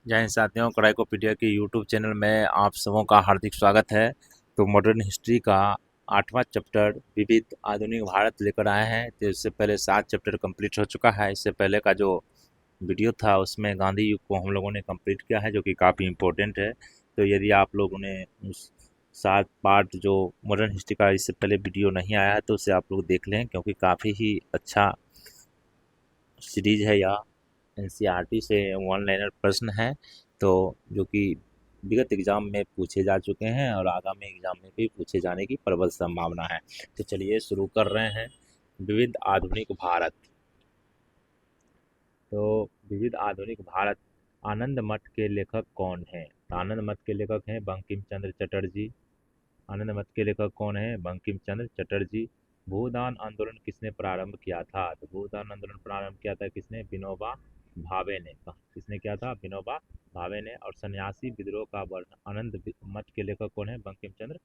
जय हिंद साथियों, क्राइकोपीडिया के यूट्यूब चैनल में आप सबों का हार्दिक स्वागत है। तो मॉडर्न हिस्ट्री का 8वां चैप्टर विविध आधुनिक भारत लेकर आए हैं। तो इससे पहले 7 चैप्टर कंप्लीट हो चुका है। इससे पहले का जो वीडियो था उसमें गांधी युग को हम लोगों ने कंप्लीट किया है, जो कि काफ़ी इम्पोर्टेंट है। तो यदि आप लोगों ने उस 7 पार्ट जो मॉडर्न हिस्ट्री का इससे पहले वीडियो नहीं आया है तो उसे आप लोग देख लें, क्योंकि काफ़ी ही अच्छा सीरीज है या एनसीईआरटी से वन लाइनर प्रश्न है, तो जो कि विगत एग्जाम में पूछे जा चुके हैं और आगामी एग्जाम में भी पूछे जाने की प्रबल संभावना है। तो चलिए शुरू कर रहे हैं। विविध आधुनिक भारत। तो विविध आधुनिक भारत आनंद मठ के लेखक कौन है? तो आनंद मठ के लेखक हैं बंकिम चंद्र चटर्जी। आनंद मठ के लेखक कौन है? बंकिम चंद्र चटर्जी। भूदान आंदोलन किसने प्रारंभ किया था? तो भूदान आंदोलन प्रारंभ किया था किसने? विनोबा भावे ने। किसने किया था? विनोबा भावे ने। और सन्यासी विद्रोह का वर्णन आनंद मठ के लेखक कौन है? बंकिम चंद्र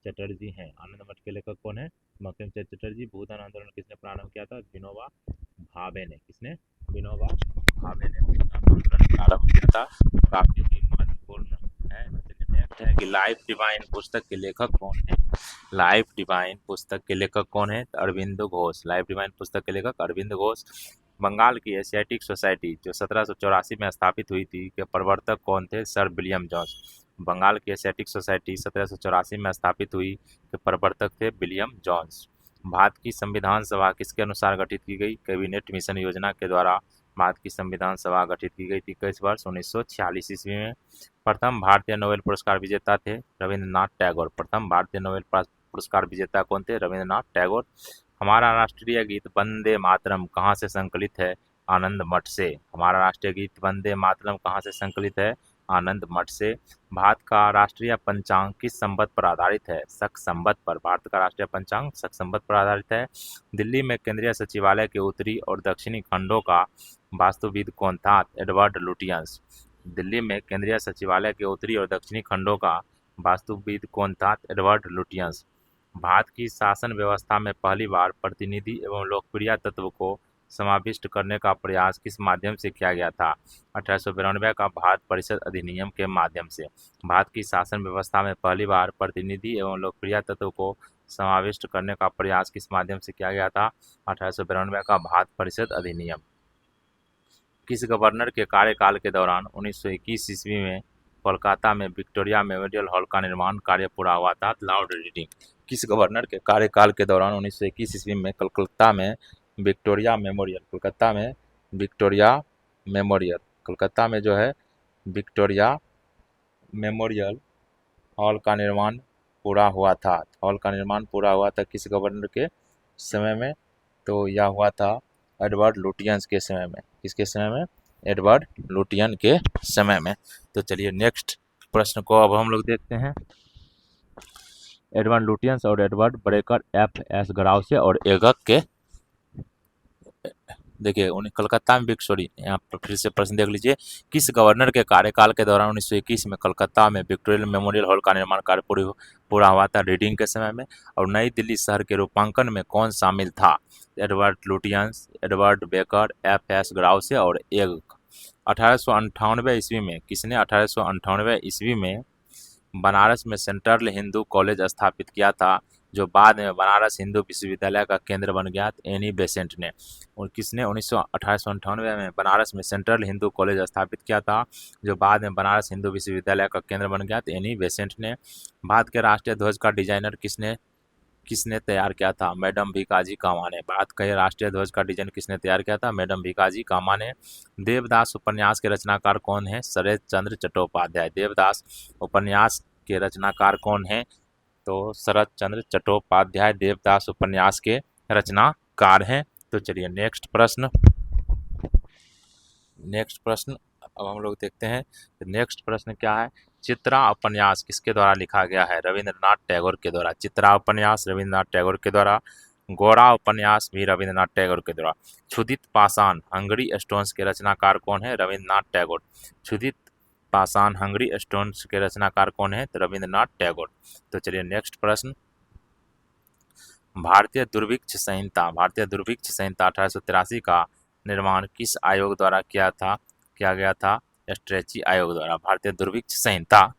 चटर्जी हैं। आनंद मठ के लेखक कौन है? बंकिम चंद्र चटर्जी। भूदान आंदोलन किसने प्रारंभ किया था? विनोबा भावे ने। किसने? विनोबा भावे ने भूदान आंदोलन प्रारंभ किया था। काफी ही महत्वपूर्ण है। नेक्स्ट है कि लाइफ डिवाइन पुस्तक के लेखक कौन है? लाइफ डिवाइन पुस्तक के लेखक कौन है? अरविंद घोष। लाइफ डिवाइन पुस्तक के लेखक अरविंद घोष। बंगाल की एशियाटिक सोसाइटी जो 1784 में स्थापित हुई थी के प्रवर्तक कौन थे? Sir William Jones. बंगाल की एशियाटिक सोसाइटी 1784 में स्थापित हुई के प्रवर्तक थे विलियम जॉन्स। भारत की संविधान सभा किसके अनुसार गठित की गई? कैबिनेट मिशन योजना के द्वारा भारत की संविधान सभा गठित की गई थी। किस वर्ष? 1946 ईस्वी में। प्रथम भारतीय नोबेल पुरस्कार विजेता थे रविंद्रनाथ टैगोर। प्रथम भारतीय नोबेल पुरस्कार विजेता कौन थे? रविंद्रनाथ टैगोर। हमारा राष्ट्रीय गीत वंदे मातरम कहाँ से संकलित है? आनंद मठ से। हमारा राष्ट्रीय गीत वंदे मातरम कहाँ से संकलित है? आनंद मठ से। भारत का राष्ट्रीय पंचांग किस संवत पर आधारित है? शक संवत पर। भारत का राष्ट्रीय पंचांग शक संवत पर आधारित है। दिल्ली में केंद्रीय सचिवालय के उत्तरी और दक्षिणी खंडों का वास्तुविद कौन था? Edward Lutyens. दिल्ली में केंद्रीय सचिवालय के उत्तरी और दक्षिणी खंडों का वास्तुविद कौन था? Edward Lutyens. भारत की शासन व्यवस्था में पहली बार प्रतिनिधि एवं लोकप्रिय तत्व को समाविष्ट करने का प्रयास किस माध्यम से किया गया था? 1892 का भारत परिषद अधिनियम के माध्यम से। भारत की शासन व्यवस्था में पहली बार प्रतिनिधि एवं लोकप्रिय तत्व को समाविष्ट करने का प्रयास किस माध्यम से किया गया था? 1892 का भारत परिषद अधिनियम। किस गवर्नर के कार्यकाल के दौरान 1921 ईस्वी में कोलकाता में विक्टोरिया मेमोरियल हॉल का निर्माण कार्य पूरा हुआ था? Lord reading. किस गवर्नर के कार्यकाल के दौरान 1921 ईस्वी में कलकत्ता में विक्टोरिया मेमोरियल कोलकाता में जो है विक्टोरिया मेमोरियल हॉल का निर्माण पूरा हुआ था? हॉल का निर्माण पूरा हुआ था किस गवर्नर के समय में? तो यह हुआ था एडवर्ड लुटियंस के समय में। किसके समय में? एडवर्ड लुटियन के समय में। तो चलिए नेक्स्ट प्रश्न को अब हम लोग देखते हैं। एडवर्ड लुटियंस और एडवर्ड ब्रेकर एफ.एस. ग्राउसे और एगक के देखिए उन्हें कलकत्ता में सॉरी यहाँ पर फिर से प्रश्न देख लीजिए। किस गवर्नर के कार्यकाल के दौरान 1921 में कलकत्ता में विक्टोरिया मेमोरियल हॉल का निर्माण कार्य पूरा हुआ था? रीडिंग के समय में। और नई दिल्ली शहर के रूपांकन में कौन शामिल था? Edward Lutyens, Edward Baker, F S. Growse और एगक। 1898 ईस्वी में किसने 1898 ईस्वी में बनारस में सेंट्रल हिंदू कॉलेज स्थापित किया था, जो बाद में बनारस हिंदू विश्वविद्यालय का केंद्र बन गया? एनी बेसेंट ने। और किसने 1898 में बनारस में सेंट्रल हिंदू कॉलेज स्थापित किया था, जो बाद में बनारस हिंदू विश्वविद्यालय का केंद्र बन गया? एनी बेसेंट ने। भारत के राष्ट्रीय ध्वज का डिजाइनर किसने किसने तैयार किया था? मैडम भीकाजी कामा ने। भारत का राष्ट्रीय ध्वज का डिजाइन किसने तैयार किया था? मैडम भीकाजी कामा ने। देवदास उपन्यास के रचनाकार कौन है? शरद चंद्र चट्टोपाध्याय। देवदास उपन्यास के रचनाकार कौन है? तो शरद चंद्र चट्टोपाध्याय देवदास उपन्यास के रचनाकार हैं। तो चलिए नेक्स्ट प्रश्न अब हम लोग देखते हैं। नेक्स्ट प्रश्न क्या है? चित्रा उपन्यास किसके द्वारा लिखा गया है? रविंद्रनाथ टैगोर के द्वारा। चित्रा उपन्यास रविंद्रनाथ टैगोर के द्वारा। गोरा उपन्यास भी रविंद्रनाथ टैगोर के द्वारा। क्षुधित पाषाण हंगरी स्टोन्स के रचनाकार कौन है? रविंद्रनाथ टैगोर। क्षुधित पाषाण हंगरी स्टोन्स के रचनाकार कौन है? तो रविंद्रनाथ टैगोर। तो चलिए नेक्स्ट प्रश्न। भारतीय दुर्भिक्ष संहिता 1883 का निर्माण किस आयोग द्वारा किया गया था? स्ट्रेची आयोग द्वारा। भारतीय दुर्भिक्ष संहिता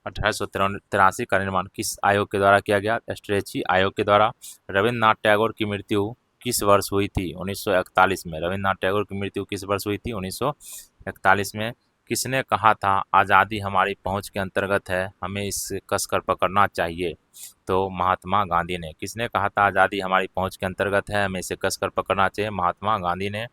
1883 का निर्माण किस आयोग के द्वारा किया गया? स्ट्रेची आयोग के द्वारा। रविन्द्रनाथ टैगोर की मृत्यु किस वर्ष हुई थी? 1941 में। रविन्द्रनाथ टैगोर की मृत्यु किस वर्ष हुई थी? 1941 में। किसने कहा था आज़ादी हमारी पहुंच के अंतर्गत है, हमें इसे कसकर पकड़ना चाहिए? तो महात्मा गांधी ने। किसने कहा था आज़ादी हमारी पहुंच के अंतर्गत है, हमें इसे कसकर पकड़ना चाहिए? महात्मा गांधी ने।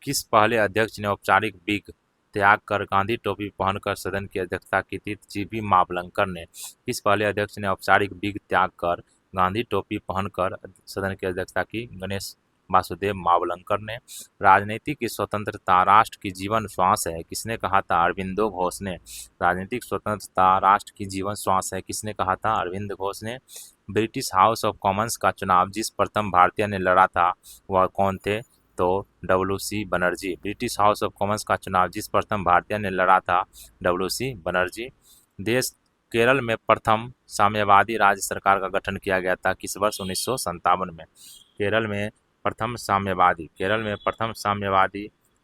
किस पहले अध्यक्ष ने औपचारिक विग त्याग कर गांधी टोपी पहनकर सदन की अध्यक्षता की थी? जीबी मावलंकर ने। किस पहले अध्यक्ष ने औपचारिक विग त्याग कर गांधी टोपी पहनकर सदन की अध्यक्षता की? गणेश वासुदेव मावलंकर ने। राजनीतिक की स्वतंत्रता राष्ट्र की जीवन श्वास है, किसने कहा था? अरविंदो घोष ने। राजनीतिक स्वतंत्रता राष्ट्र की जीवन श्वास है, किसने कहा था? अरविंद घोष ने। ब्रिटिश हाउस ऑफ कॉमन्स का चुनाव जिस प्रथम भारतीय ने लड़ा था वह कौन थे? तो WC Banerjee. British house of Commons का चुनाव जिस प्रथम भारतीय ने लड़ा था WC बनर्जी। देश केरल में प्रथम साम्यवादी राज्य सरकार का गठन किया गया था किस वर्ष? 1957 में। केरल में प्रथम साम्यवादी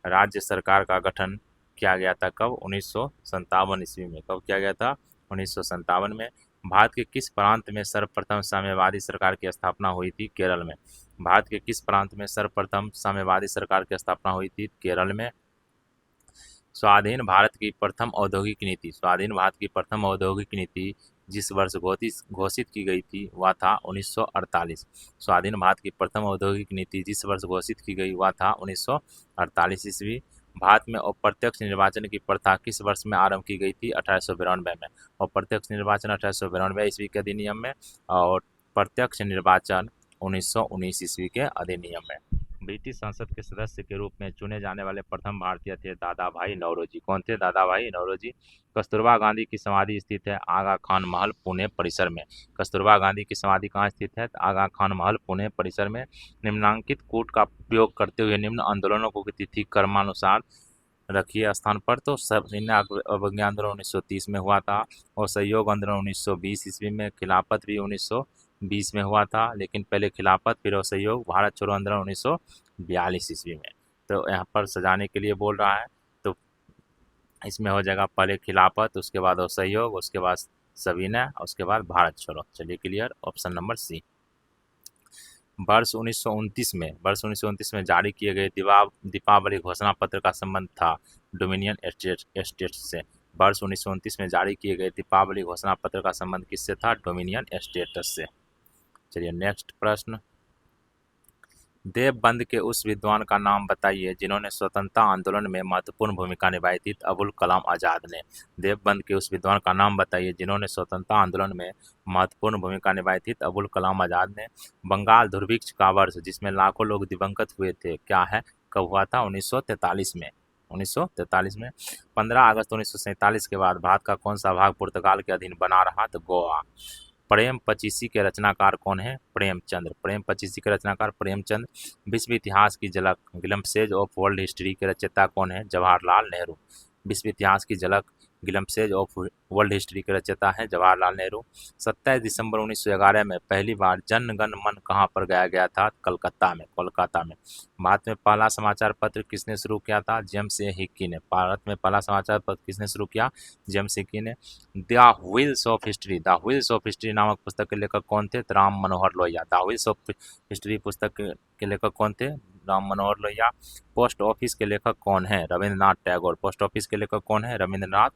राज्य सरकार का गठन किया गया था कब? 1957 ईस्वी में। कब किया गया था? 1957 में। भारत के किस प्रांत में सर्वप्रथम साम्यवादी सरकार की स्थापना हुई थी? केरल में। भारत के किस प्रांत में सर्वप्रथम साम्यवादी सरकार की स्थापना हुई थी? केरल में। स्वाधीन भारत की प्रथम औद्योगिक नीति जिस वर्ष घोषित की गई थी वह था 1948। स्वाधीन भारत की प्रथम औद्योगिक नीति जिस वर्ष घोषित की गई वह था 1948 ईस्वी। भारत में अप्रत्यक्ष निर्वाचन की प्रथा किस वर्ष में आरंभ की गई थी? 1892 में। अप्रत्यक्ष निर्वाचन 1892 ईस्वी के अधिनियम में और प्रत्यक्ष निर्वाचन 1919 ईस्वी के अधिनियम में। ब्रिटिश संसद के सदस्य के रूप में चुने जाने वाले प्रथम भारतीय थे दादा भाई नौरोजी। कौन थे? दादा भाई नौरोजी। कस्तूरबा गांधी की समाधि स्थित है आगा खान महल पुणे परिसर में। कस्तूरबा गांधी की समाधि कहाँ स्थित है? आगा खान महल पुणे परिसर में। निम्नांकित कूट का प्रयोग करते हुए निम्न आंदोलनों को तिथि क्रमानुसार रखिए स्थान पर। तो सविनय अवज्ञा आंदोलन 1930 में हुआ था और सहयोग आंदोलन 1920 ईस्वी में। खिलाफत भी 1920 में हुआ था, लेकिन पहले खिलाफत फिर असहयोग। भारत छोड़ो आंदोलन 1942 ईस्वी में। तो यहाँ पर सजाने के लिए बोल रहा है, तो इसमें हो जाएगा पहले खिलाफत, उसके बाद असहयोग, उसके बाद सविनय, उसके बाद भारत छोड़ो। चलिए क्लियर, ऑप्शन नंबर सी। वर्ष 1929 में जारी किए गए दीपावली घोषणा पत्र का संबंध था डोमिनियन एस्टेट से। वर्ष 1929 में जारी किए गए दीपावली घोषणा पत्र का संबंध किससे था? डोमिनियन एस्टेट्स से। चलिए नेक्स्ट प्रश्न। देवबंद के उस विद्वान का नाम बताइए जिन्होंने स्वतंत्रता आंदोलन में महत्वपूर्ण भूमिका निभाई थी। अबुल कलाम आज़ाद ने। देवबंद के उस विद्वान का नाम बताइए जिन्होंने स्वतंत्रता आंदोलन में महत्वपूर्ण भूमिका निभाई थी। अबुल कलाम आज़ाद ने। बंगाल दुर्भिक्ष का वर्ष जिसमें लाखों लोग दिवंगत हुए थे क्या है? कब हुआ था? 1943 में। 1943 में। 15 अगस्त 1947 के बाद भारत का कौन सा भाग पुर्तगाल के अधीन बना रहा? तो गोवा। प्रेम पचीसी के रचनाकार कौन है? प्रेमचंद्र। प्रेम पचीसी के रचनाकार प्रेमचंद। विश्व इतिहास की झलक ग्लिम्पसेज ऑफ वर्ल्ड हिस्ट्री के रचयिता कौन है? जवाहरलाल नेहरू। विश्व इतिहास की झलक ग्लिम्पसेज ऑफ वर्ल्ड हिस्ट्री के रचयिता है जवाहरलाल नेहरू। 27 दिसंबर 1911 में पहली बार जन गण मन कहाँ पर गाया गया था? कोलकाता में। भारत में पहला समाचार पत्र किसने शुरू किया था? जेम्स ए हिक्की ने। भारत में पहला समाचार पत्र किसने शुरू किया? जेम्स हिक्की ने। द व्हील्स ऑफ हिस्ट्री नामक पुस्तक के लेखक कौन थे? Ram Manohar Lohia. The wheels of history पुस्तक के लेखक कौन थे? राम मनोहर लोहिया। पोस्ट ऑफिस के लेखक कौन है? रविंद्रनाथ टैगोर। पोस्ट ऑफिस के लेखक कौन है? रविंद्रनाथ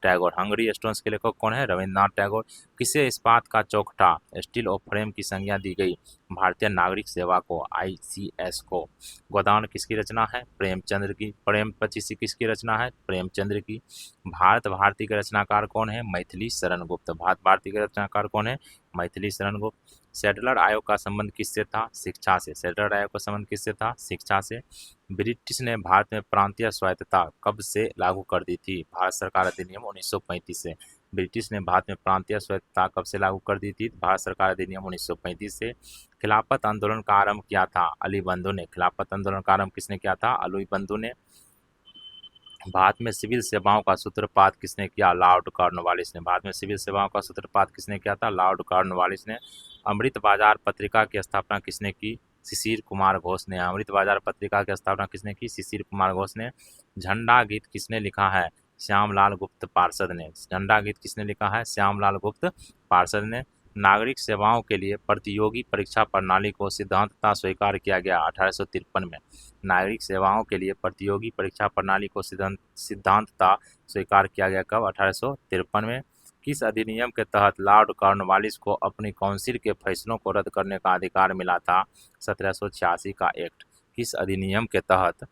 टैगोर। हंगरी स्टोन्स के लेखक कौन है? रविंद्रनाथ टैगोर। किसे इस्पात का चौखटा स्टील ऑफ फ्रेम की संज्ञा दी गई? भारतीय नागरिक सेवा को, ICS को। गोदान किसकी रचना है? प्रेमचंद्र की। प्रेम पचीसी किसकी रचना है? प्रेमचंद्र की। भारत भारती के रचनाकार कौन है? मैथिली शरण गुप्त। भारत भारती के रचनाकार कौन है? मैथिली शरण गुप्त। सेटलर आयोग का संबंध किससे था? शिक्षा से। सेटलर आयोग का संबंध किससे था? शिक्षा से। ब्रिटिश ने भारत में प्रांतीय स्वायत्तता कब से लागू कर दी थी? भारत सरकार अधिनियम 1935 से। ब्रिटिश ने भारत में प्रांतीय स्वायत्तता कब से लागू कर दी थी? भारत सरकार अधिनियम 1935 से। खिलाफत आंदोलन का आरंभ किया था अली बंधु ने। खिलाफत आंदोलन का आरंभ किसने किया था? अली बंधु ने। भारत में सिविल सेवाओं का सूत्रपात किसने किया? लॉर्ड कॉर्नवालिस ने। भारत में सिविल सेवाओं का सूत्रपात किसने किया था? लॉर्ड कॉर्नवालिस ने। अमृत बाजार पत्रिका की स्थापना किसने की? शिशिर कुमार घोष ने। अमृत बाजार पत्रिका की स्थापना किसने की? शिशिर कुमार घोष ने। झंडा गीत किसने लिखा है? श्यामलाल गुप्त पार्षद ने। झंडा गीत किसने लिखा है? श्यामलाल गुप्त पार्षद ने। नागरिक सेवाओं के लिए प्रतियोगी परीक्षा प्रणाली को सिद्धांततः स्वीकार किया गया 1853 में। नागरिक सेवाओं के लिए प्रतियोगी परीक्षा प्रणाली को सिद्धांततः स्वीकार किया गया कब? 1853 में। किस अधिनियम के तहत लॉर्ड कॉर्नवालिस को अपनी काउंसिल के फैसलों को रद्द करने का अधिकार मिला था? 1786 का एक्ट। किस अधिनियम के तहत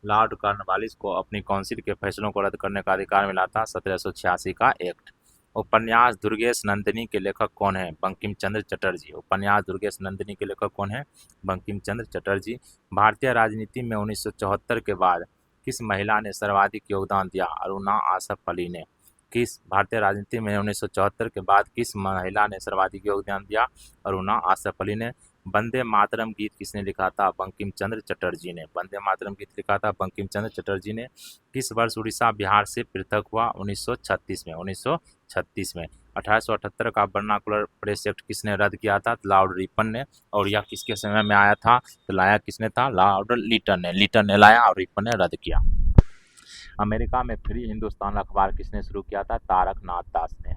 लॉर्ड कॉर्नवालिस को अपनी काउंसिल के फैसलों को रद्द करने का अधिकार मिला था? 1786 का एक्ट। उपन्यास दुर्गेश नंदिनी के लेखक कौन है? बंकिम चंद्र चटर्जी। उपन्यास दुर्गेश नंदिनी के लेखक कौन है? बंकिम चंद्र चटर्जी। भारतीय राजनीति में 1974 के बाद किस महिला ने सर्वाधिक योगदान दिया? अरुणा आसफ अली ने। किस भारतीय राजनीति में 1974 के बाद किस महिला ने सर्वाधिक योगदान दिया? अरुणा आसफ अली ने। वंदे मातरम गीत किसने लिखा था? बंकिम चंद्र चटर्जी ने। वंदे मातरम गीत लिखा था बंकिम चंद्र चटर्जी ने। किस वर्ष उड़ीसा बिहार से पृथक हुआ? 1936 में। 1936 में। 1878 का वर्नाकुलर प्रेस एक्ट किसने रद्द किया था? लॉर्ड रिपन ने। और यह किसके समय में आया था? तो लाया किसने था? लॉर्ड लिटन ने। लिटन ने लाया और रिपन ने रद्द किया। अमेरिका में फ्री हिंदुस्तान अखबार किसने शुरू किया था? तारकनाथ दास ने।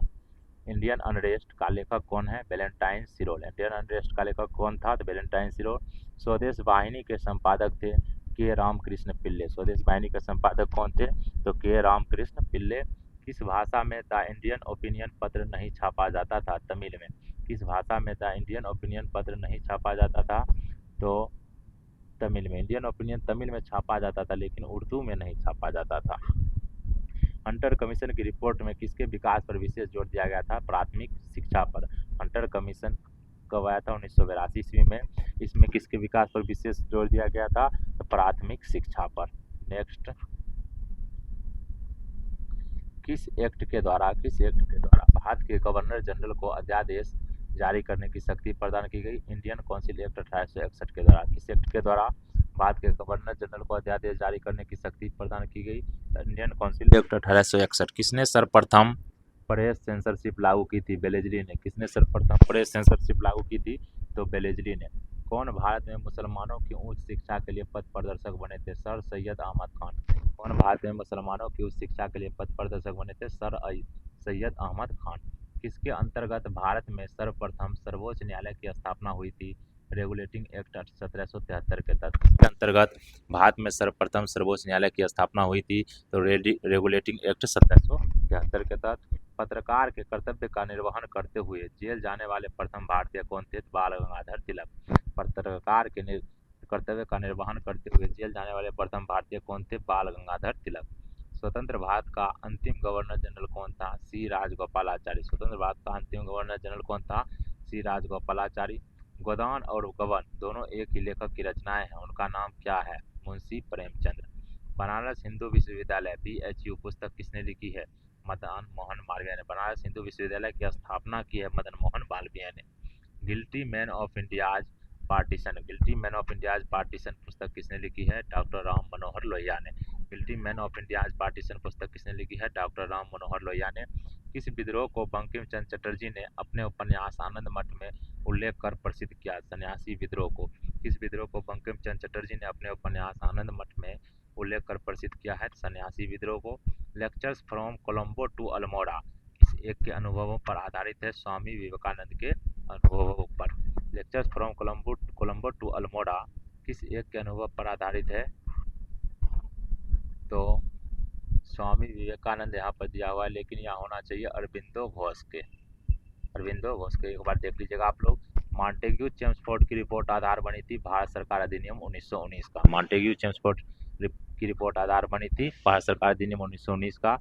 इंडियन अनरेस्ट का लेखक कौन है? वैलेंटाइन सिरोल। इंडियन अनरेस्ट का लेखक कौन था? तो वैलेंटाइन सिरोल। स्वदेश वाहिनी के संपादक थे के रामकृष्ण पिल्ले। स्वदेश वाहिनी के संपादक कौन थे? तो के रामकृष्ण पिल्ले। किस भाषा में द इंडियन ओपिनियन पत्र नहीं छापा जाता था? तमिल में। किस भाषा में द इंडियन ओपिनियन पत्र नहीं छापा जाता था? तो तमिल में। इंडियन ओपिनियन तमिल में छापा जाता था, लेकिन उर्दू में नहीं छापा जाता था। हंटर कमीशन की रिपोर्ट में किसके विकास पर विशेष जोर दिया गया था? प्राथमिक शिक्षा पर। हंटर कमीशन कब आया था? 1982 ईस्वी में। इसमें किसके विकास पर विशेष जोर दिया गया था? तो प्राथमिक शिक्षा पर। नेक्स्ट, किस एक्ट के द्वारा भारत के गवर्नर जनरल को अध्यादेश जारी करने की शक्ति प्रदान की गई? इंडियन काउंसिल एक्ट 1861 के द्वारा। किस एक्ट के द्वारा भारत के गवर्नर जनरल को अध्यादेश जारी करने की शक्ति प्रदान की गई? Indian council act 1861। किसने सर्वप्रथम प्रेस सेंसरशिप लागू की थी? बेलेजली ने। किसने सर्वप्रथम प्रेस सेंसरशिप लागू की थी? तो बेलेजली ने। कौन भारत में मुसलमानों की उच्च शिक्षा के लिए पथ प्रदर्शक बने थे? सर सैयद अहमद खान। कौन भारत में मुसलमानों की उच्च शिक्षा के लिए पथ प्रदर्शक बने थे? सर सैयद अहमद खान। किसके अंतर्गत भारत में सर्वप्रथम सर्वोच्च न्यायालय की स्थापना हुई थी? रेगुलेटिंग एक्ट 1773 के तहत। किसके अंतर्गत भारत में सर्वप्रथम सर्वोच्च न्यायालय की स्थापना हुई थी? तो रेगुलेटिंग एक्ट 1773 के तहत। पत्रकार के कर्तव्य का निर्वहन करते हुए जेल जाने वाले प्रथम भारतीय कौन थे? बाल गंगाधर तिलक। पत्रकार के कर्तव्य का निर्वहन करते हुए जेल जाने वाले प्रथम भारतीय कौन थे? बाल गंगाधर तिलक। स्वतंत्र भारत का अंतिम गवर्नर जनरल कौन था? सी राजगोपालाचारी। स्वतंत्र भारत का अंतिम गवर्नर जनरल कौन था? सी राजगोपालाचारी। गोदान और गबन दोनों एक ही लेखक की रचनाएं हैं, उनका नाम क्या है? मुंशी प्रेमचंद। बनारस हिंदू विश्वविद्यालय BHU पुस्तक किसने लिखी है? मदन मोहन मालवीय ने। बनारस हिंदू विश्वविद्यालय की स्थापना की है मदन मोहन मालवीय ने। Guilty man of India's partition. Guilty man of India's partition पुस्तक किसने लिखी है? डॉक्टर राम मनोहर लोहिया ने। Guilty man of India's partition पुस्तक किसने लिखी है? डॉक्टर राम मनोहर लोहिया ने। किस विद्रोह को बंकिम चंद्र चटर्जी ने अपने उपन्यास आनंद मठ में उल्लेख कर प्रसिद्ध किया? सन्यासी विद्रोह को। किस विद्रोह को बंकिम चंद्र चटर्जी ने अपने उपन्यास आनंद मठ में उल्लेख कर प्रसिद्ध किया है? सन्यासी विद्रोह को। Lectures from Colombo to Almora किस एक के अनुभवों पर आधारित है? स्वामी विवेकानंद के अनुभवों पर। Lectures from Colombo to Almora किस एक के अनुभव पर आधारित है? तो स्वामी विवेकानंद यहाँ पर दिया हुआ है, लेकिन यहाँ होना चाहिए अरबिंदो घोष के। अरबिंदो घोष के एक बार देख लीजिएगा आप लोग। मॉन्टेग्यू चेम्सफोर्ड की रिपोर्ट आधार बनी थी भारत सरकार अधिनियम 1919 का। मॉन्टेग्यू चेम्सफोर्ड की रिपोर्ट आधार बनी थी भारत सरकार अधिनियम 1919 का।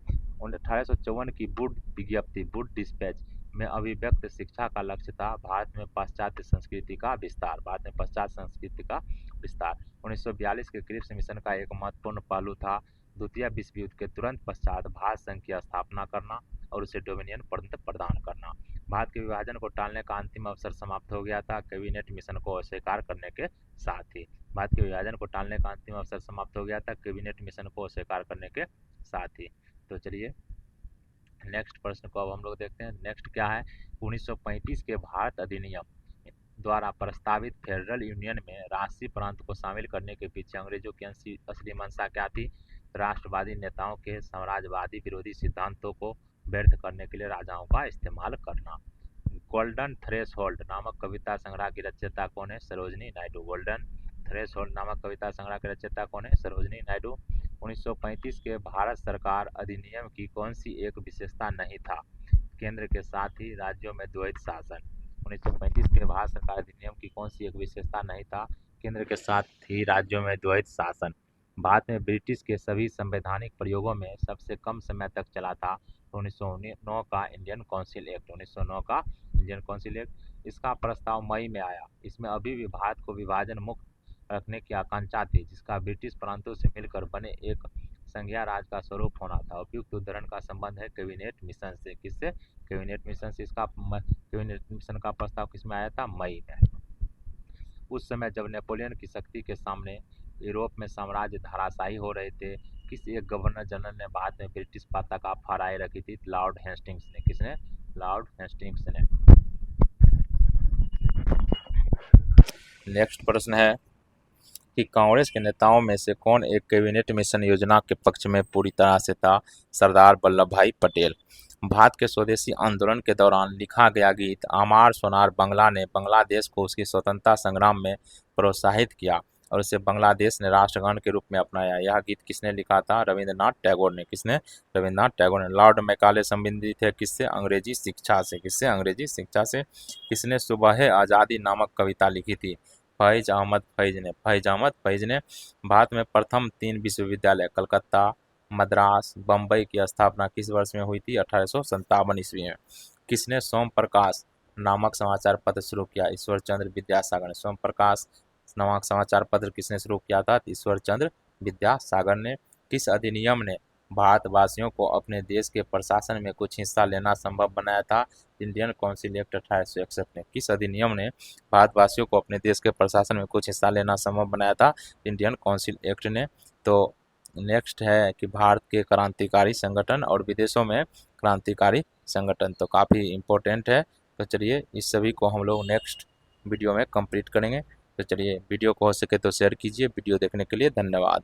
1854 की वुड विज्ञप्ति वुड डिस्पैच में अभिव्यक्त शिक्षा का लक्ष्य था भारत में पाश्चात्य संस्कृति का विस्तार। भारत में पाश्चात्य संस्कृति का विस्तार। 1942 के क्रिप्स मिशन का एक महत्वपूर्ण पहलू था द्वितीय विश्व युद्ध के तुरंत पश्चात भारत संघ की स्थापना करना और उसे डोमिनियन प्रदान करना। भारत के विभाजन को टालने का अंतिम अवसर समाप्त हो गया था कैबिनेट मिशन को अस्वीकार करने के साथ ही। भारत के विभाजन को टालने का अंतिम अवसर समाप्त हो गया था कैबिनेट मिशन को अस्वीकार करने के साथ ही। तो चलिए नेक्स्ट प्रश्न को अब हम लोग देखते हैं। नेक्स्ट क्या है? 1935 के भारत अधिनियम द्वारा प्रस्तावित फेडरल यूनियन में राष्ट्रीय प्रांत को शामिल करने के पीछे अंग्रेजों की असली मंशा क्या थी? राष्ट्रवादी नेताओं के साम्राज्यवादी विरोधी सिद्धांतों को व्यर्थ करने के लिए राजाओं का इस्तेमाल करना। गोल्डन थ्रेशोल्ड नामक कविता संग्रह की रचयिता कौन है? सरोजिनी नायडू। गोल्डन थ्रेशोल्ड नामक कविता संग्रह की रचयिता कौन है? सरोजिनी नायडू। 1935 के भारत सरकार अधिनियम की कौन सी एक विशेषता नहीं था? केंद्र के साथ ही राज्यों में द्वैत शासन। 1935 के भारत सरकार अधिनियम की कौन सी एक विशेषता नहीं था? केंद्र के साथ ही राज्यों में द्वैत शासन। भारत में ब्रिटिश के सभी संवैधानिक प्रयोगों में सबसे कम समय तक चला था 1909 का इंडियन काउंसिल एक्ट। 1909 का इंडियन काउंसिल एक्ट, इसका प्रस्ताव मई में आया। इसमें अभी भी भारत को विभाजन मुक्त रखने की आकांक्षा थी, जिसका ब्रिटिश प्रांतों से मिलकर बने एक संघीय राज का स्वरूप होना था। उपयुक्त उदाहरण का संबंध है कैबिनेट मिशन से। किससे? कैबिनेट मिशन से। इसका कैबिनेट मिशन का प्रस्ताव किसमें आया था? मई में। उस समय जब नेपोलियन की शक्ति के सामने यूरोप में साम्राज्य धराशायी हो रहे थे, किस एक गवर्नर जनरल ने भारत में ब्रिटिश पताका फहराए रखी थी? लॉर्ड हेस्टिंग्स ने। किसने? लॉर्ड हेस्टिंग्स ने। नेक्स्ट प्रश्न है कि कांग्रेस के नेताओं में से कौन एक कैबिनेट मिशन योजना के पक्ष में पूरी तरह से था? सरदार वल्लभ भाई पटेल। भारत के स्वदेशी आंदोलन के दौरान लिखा गया गीत आमार सोनार बंगला ने बांग्लादेश को उसकी स्वतंत्रता संग्राम में प्रोत्साहित किया और उसे बांग्लादेश ने राष्ट्रगान के रूप में अपनाया। यह गीत किसने लिखा था? रविंद्रनाथ टैगोर ने। किसने? रविंद्रनाथ टैगोर ने। लॉर्ड मैकाले संबंधित है किससे? अंग्रेजी शिक्षा से। किससे? अंग्रेजी शिक्षा से। किसने सुबह आज़ादी नामक कविता लिखी थी? फैज अहमद फैज ने। फैज अहमद फैज ने। भारत में प्रथम 3 विश्वविद्यालय कलकत्ता, मद्रास, बम्बई की स्थापना किस वर्ष में हुई थी? 1857 ईस्वी में। किसने सोम प्रकाश नामक समाचार पत्र शुरू किया? ईश्वर चंद्र विद्यासागर ने। सोम प्रकाश नामक समाचार पत्र किसने शुरू किया था? ईश्वर चंद्र विद्यासागर ने। किस अधिनियम ने भारतवासियों को अपने देश के प्रशासन में कुछ हिस्सा लेना संभव बनाया था? इंडियन काउंसिल एक्ट 1861 ने। किस अधिनियम ने भारतवासियों को अपने देश के प्रशासन में कुछ हिस्सा लेना संभव बनाया था? इंडियन काउंसिल एक्ट ने। तो नेक्स्ट है कि भारत के क्रांतिकारी संगठन और विदेशों में क्रांतिकारी संगठन, तो काफ़ी इम्पोर्टेंट है। तो चलिए इस सभी को हम लोग नेक्स्ट वीडियो में कंप्लीट करेंगे। तो चलिए वीडियो को हो सके तो शेयर कीजिए। वीडियो देखने के लिए धन्यवाद।